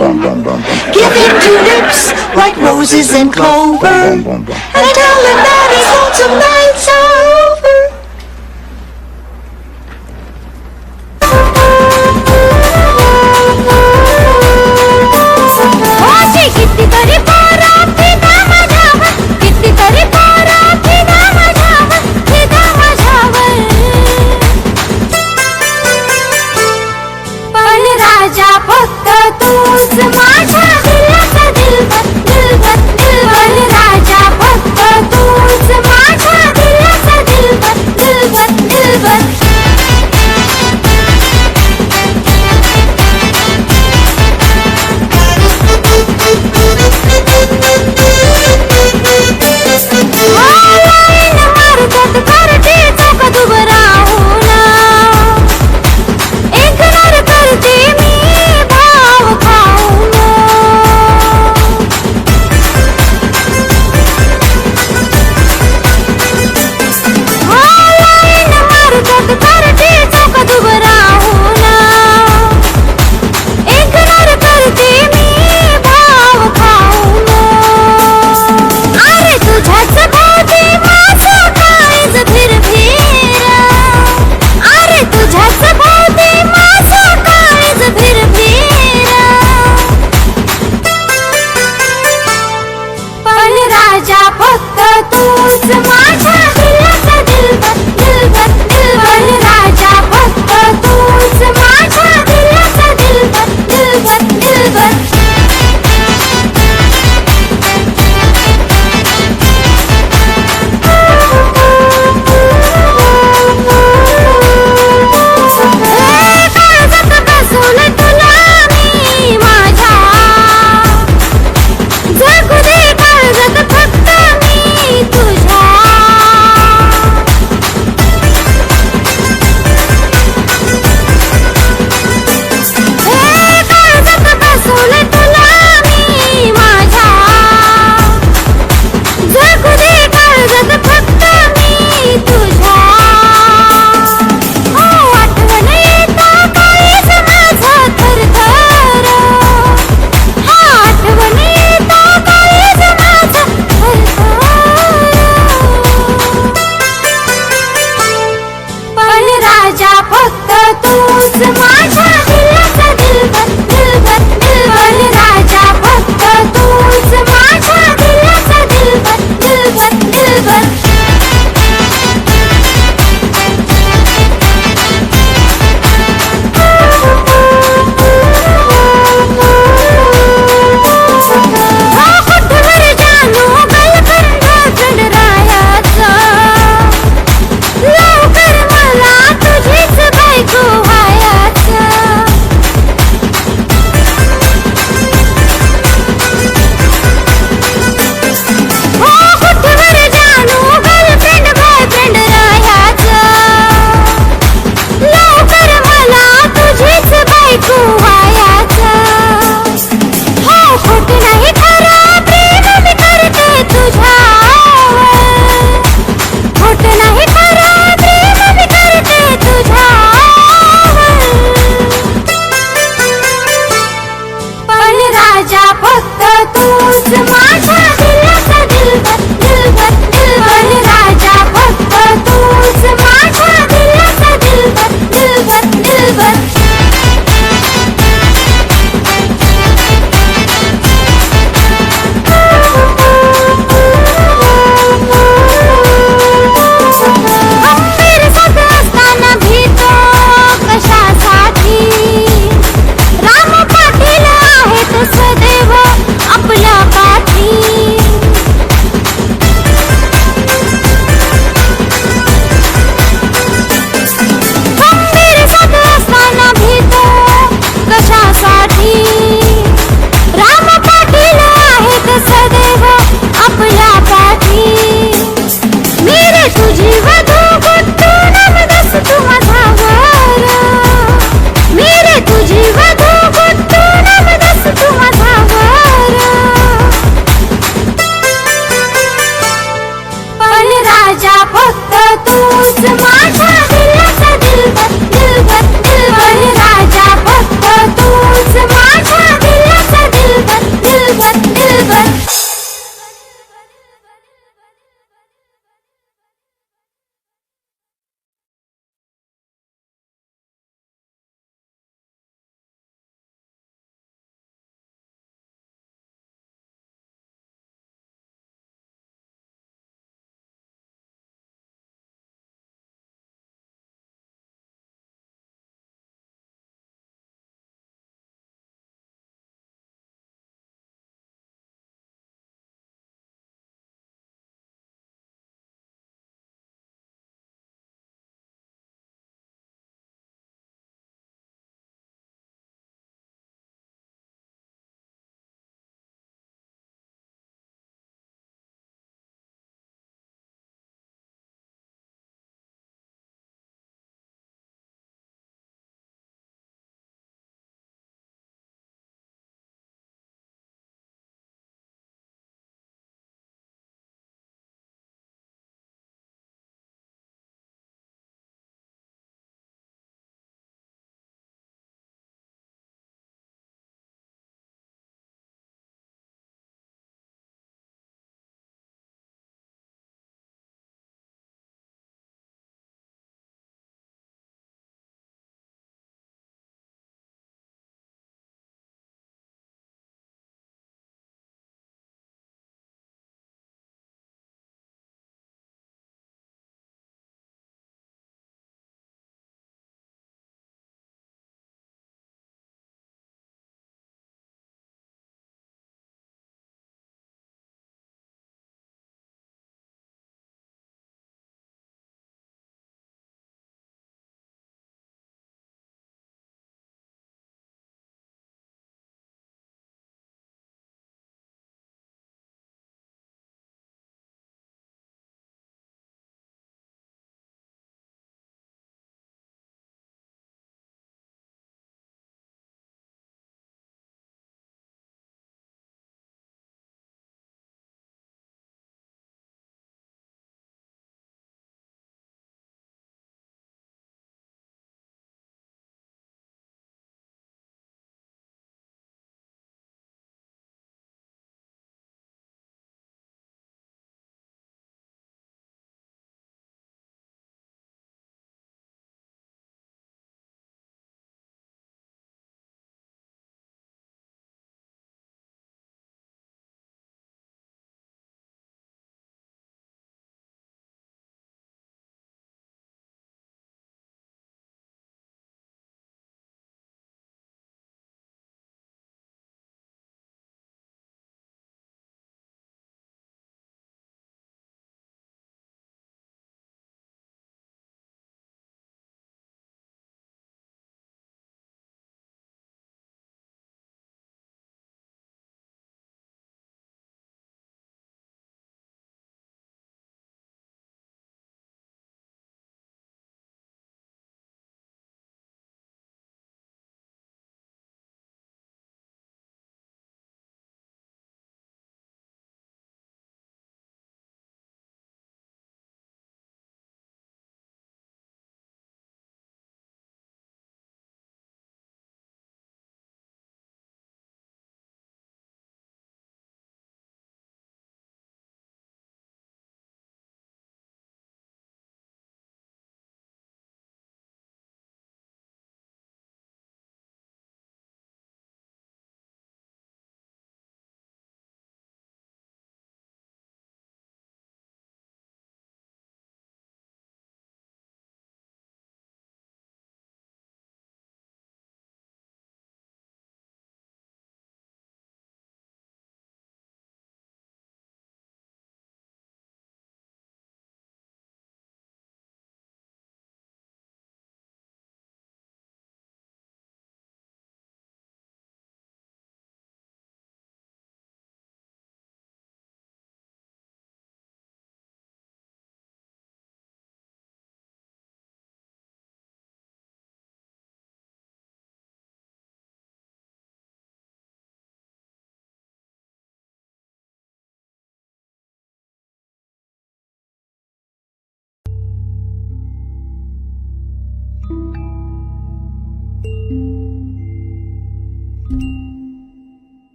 Give him 2 lips like roses and clover, and tell him that his lonesome nights are over. माझ्या दिलाचा दिलबर दिलबर दिलबर राजा